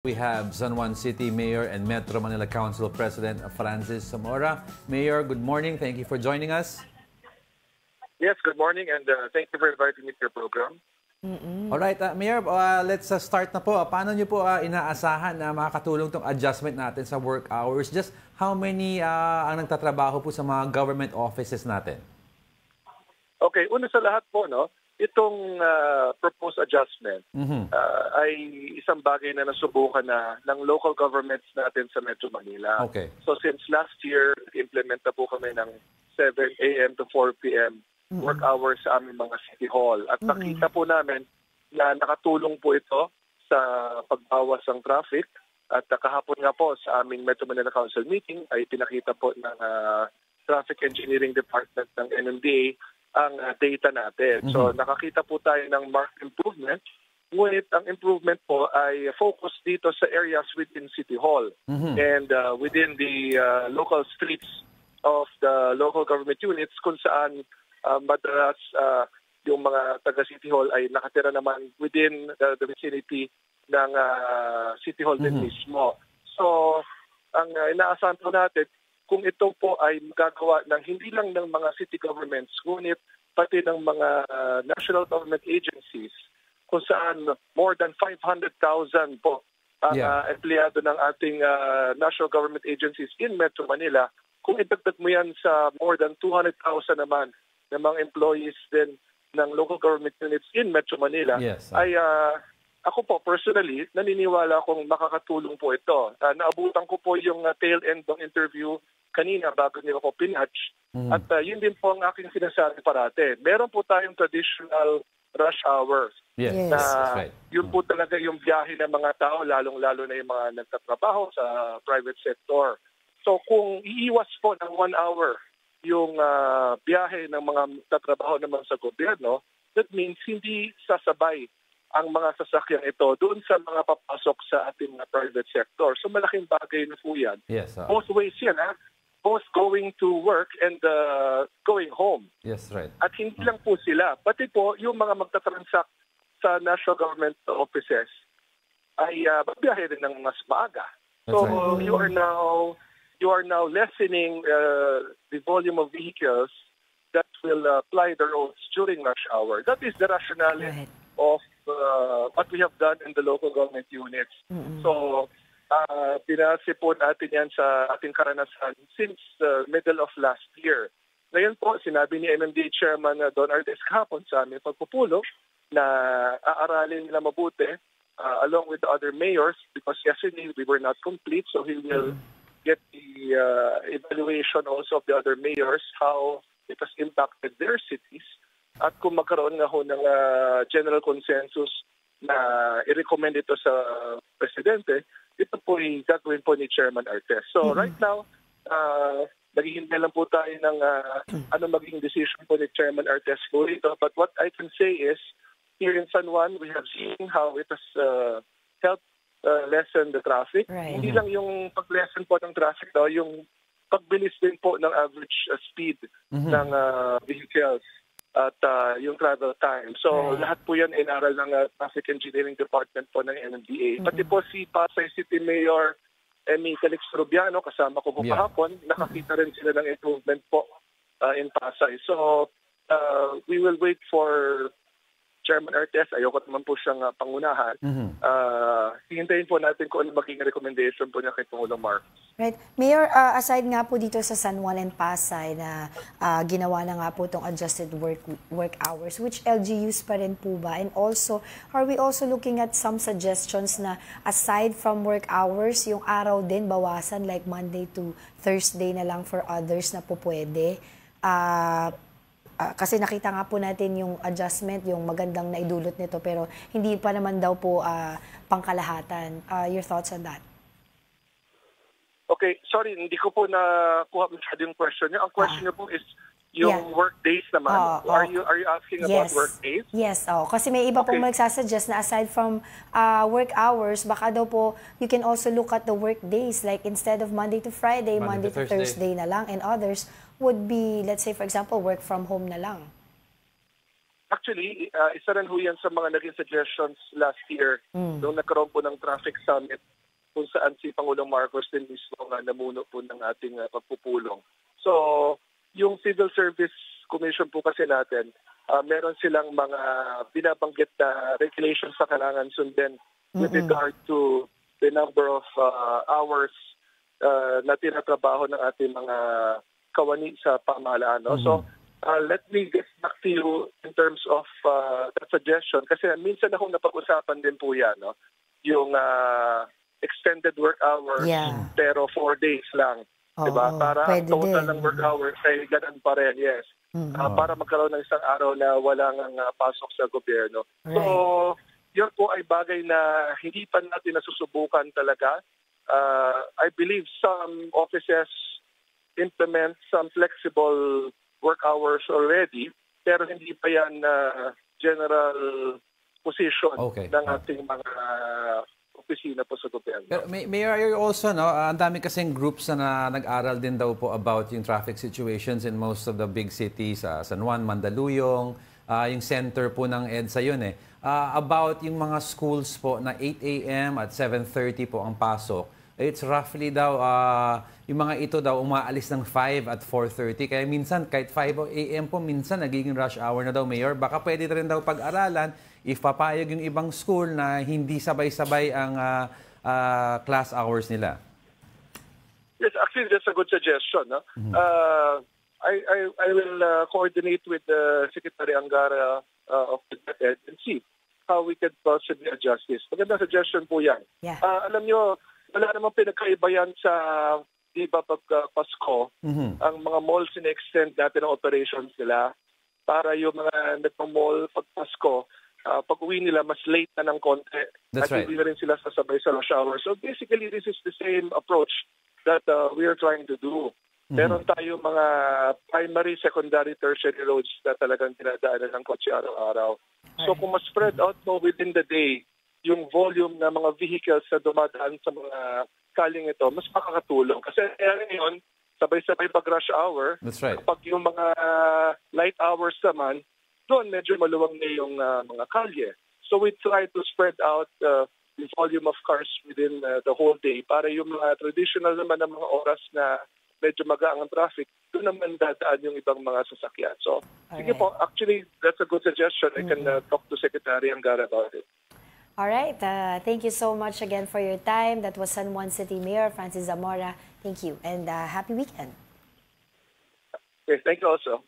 We have San Juan City Mayor and Metro Manila Council President Francis Zamora. Mayor, good morning. Thank you for joining us. Yes, good morning, and thank you for inviting me to your program. Alright, Mayor, let's start na po. Paano niyo po inaasahan na makakatulong itong adjustment natin sa work hours? Just how many ang nagtatrabaho po sa mga government offices natin? Okay, una sa lahat po, itong proposed adjustment ay isang bagay na nasubukan na ng local governments natin sa Metro Manila. Okay. So since last year, implement na po kami ng 7 a.m. to 4 p.m. work hours sa aming mga city hall. At nakita po namin na nakatulong po ito sa pagbawas ng traffic. At kahapon nga po sa aming Metro Manila Council meeting ay pinakita po ng Traffic Engineering Department ng MMDA ang data natin. So nakakita po tayo ng marked improvement. Ngunit ang improvement po ay focus dito sa areas within City Hall and within the local streets of the local government units kung saan madalas yung mga taga-City Hall ay nakatira naman within the vicinity ng City Hall din mismo. So, ang inaasahan po natin, kung ito po ay magagawa ng hindi lang ng mga city governments, ngunit pati ng mga national government agencies, kung saan more than 500,000 po ang empleyado ng ating national government agencies in Metro Manila, kung idagdag mo yan sa more than 200,000 naman ng mga employees din ng local government units in Metro Manila, ay ako po personally, naniniwala akong makakatulong po ito. Naabutan ko po yung tail end ng interview kanina bago nila ko pinatch. At yun din po ang aking sinasabi parate. Meron po tayong traditional rush hours. Yun po talaga yung biyahe ng mga tao, lalong-lalo na yung mga nagtatrabaho sa private sector. So kung iiwas po ng 1 hour yung biyahe ng mga tatrabaho naman sa gobyerno, that means hindi sasabay ang mga sasakyan ito doon sa mga papasok sa ating private sector. So malaking bagay na po yan. Both ways yan, both going to work and going home. Yes, right. At hindi lang po sila, pati po yung mga magtatransact sa national government offices ay magbiyahe rin ng mas maaga. So you are now lessening the volume of vehicles that will ply the roads during rush hour. That is the rationale of what we have done in the local government units. So, pinasi po natin yan sa ating karanasan since the middle of last year. Ngayon po, sinabi ni MMDA Chairman Don Artes kahapon sa aming pagpupulong na aaralin nila mabuti along with the other mayors because yesterday we were not complete, so he will get the evaluation also of the other mayors, how it has impacted their cities, at kung magkaroon na ho ng general consensus na i-recommend ito sa Presidente, ito po yung gagawin po ni Chairman Artes. So right now, naghihintay lang po tayo ng ano maging decision po ni Chairman Artes po ito. But what I can say is, here in San Juan, we have seen how it has helped lessen the traffic. Hindi lang yung pag-lessen po ng traffic, yung pagbilis din po ng average speed ng vehicles at yung travel time. So lahat po yan inaral ng Traffic Engineering Department po ng MMDA. Pati po si Pasay City Mayor Emmy Calix Rubiano, kasama ko po kahapon, nakakita rin sila ng improvement po in Pasay. So we will wait for Chairman Artes, ayoko naman po siyang pangunahan. Hihintayin po natin kung ano maging recommendation po niya kay Pangulong Marcos. Right. Mayor, aside nga po dito sa San Juan and Pasay na ginawa na nga po itong adjusted work hours, which LGUs pa rin po ba? And also, are we also looking at some suggestions na aside from work hours, yung araw din bawasan like Monday to Thursday na lang for others na po pwede? Kasi nakita nga po natin yung adjustment, yung magandang naidulot nito, pero hindi pa naman daw po pangkalahatan. Your thoughts on that? Okay, sorry, hindi ko po nakuha masyado yung question niya. Ang question niyo po is yung work days naman. Are you asking about work days? Yes, kasi may iba pong magsasuggest na aside from work hours, baka daw po you can also look at the work days. Like instead of Monday to Friday, Monday to Thursday na lang, and others would be, let's say for example, work from home na lang. Actually, isa rin ho yan sa mga naging suggestions last year nung nagkaroon po ng traffic summit kung saan si Pangulong Marcos din mismo nga namuno po ng ating pagpupulong. So, yung Civil Service Commission po kasi natin, meron silang mga binabanggit na regulations sa kailangan sundin with regard to the number of hours na tinatrabaho ng ating mga kawani sa pamahalaan. No? So, let me get back to you in terms of that suggestion. Kasi minsan akong napag-usapan din po yan, no? Yung extended work hours, pero 4 days lang. Diba? Para total ng work hours ay ganun pa rin, yes. Para magkaroon ng isang araw na walang pasok sa gobyerno. Right. So, yun po ay bagay na hindi pa natin nasusubukan talaga. I believe some offices implement some flexible work hours already, pero hindi pa yan general position ng ating mga opisina po sa gobyerno. Pero Mayor, also, no, ang dami kasing groups na nag-aral din daw po about yung traffic situations in most of the big cities, San Juan, Mandaluyong, yung center po ng EDSA yun about yung mga schools po na 8 a.m. at 7:30 po ang pasok. It's roughly daw, yung mga ito daw umaalis ng 5 at 4:30. Kaya minsan, kahit 5 a.m. po, minsan nagiging rush hour na daw, Mayor. Baka pwede rin daw pag-aralan if papayag yung ibang school na hindi sabay-sabay ang class hours nila. Yes, actually, that's a good suggestion. No? I will coordinate with Secretary Angara of the DepEd and see how we can possibly adjust this. Magandang suggestion po yan. Yeah. Alam nyo, wala namang pinagkaiba yan sa, di ba, pag Pasko, ang mga malls in-extend natin ang operations nila para yung mga nagpa-mall pag Pasko, pag uwi nila, mas late na ng konti. That's right. At hindi na rin sila sasabay sa rush hour. So basically, this is the same approach that we are trying to do. Meron tayo mga primary, secondary, tertiary roads na talagang dinadaanan ng kotse araw-araw. So kung mas spread out mo within the day, yung volume ng mga vehicles na dumadaan sa mga kaling ito, mas makakatulong. Kasi ngayon, sabay-sabay pag rush hour, That's right. kapag yung mga light hours naman, doon medyo maluwang na yung mga kalye. So we try to spread out the volume of cars within the whole day para yung mga traditional naman ng mga oras na medyo magaang ang traffic, doon naman dadaan yung ibang mga sasakyan. So, sige po, actually, that's a good suggestion. I can talk to Secretary Angara about it. All right. Thank you so much again for your time. That was San Juan City Mayor Francis Zamora. Thank you and happy weekend. Okay, thank you also.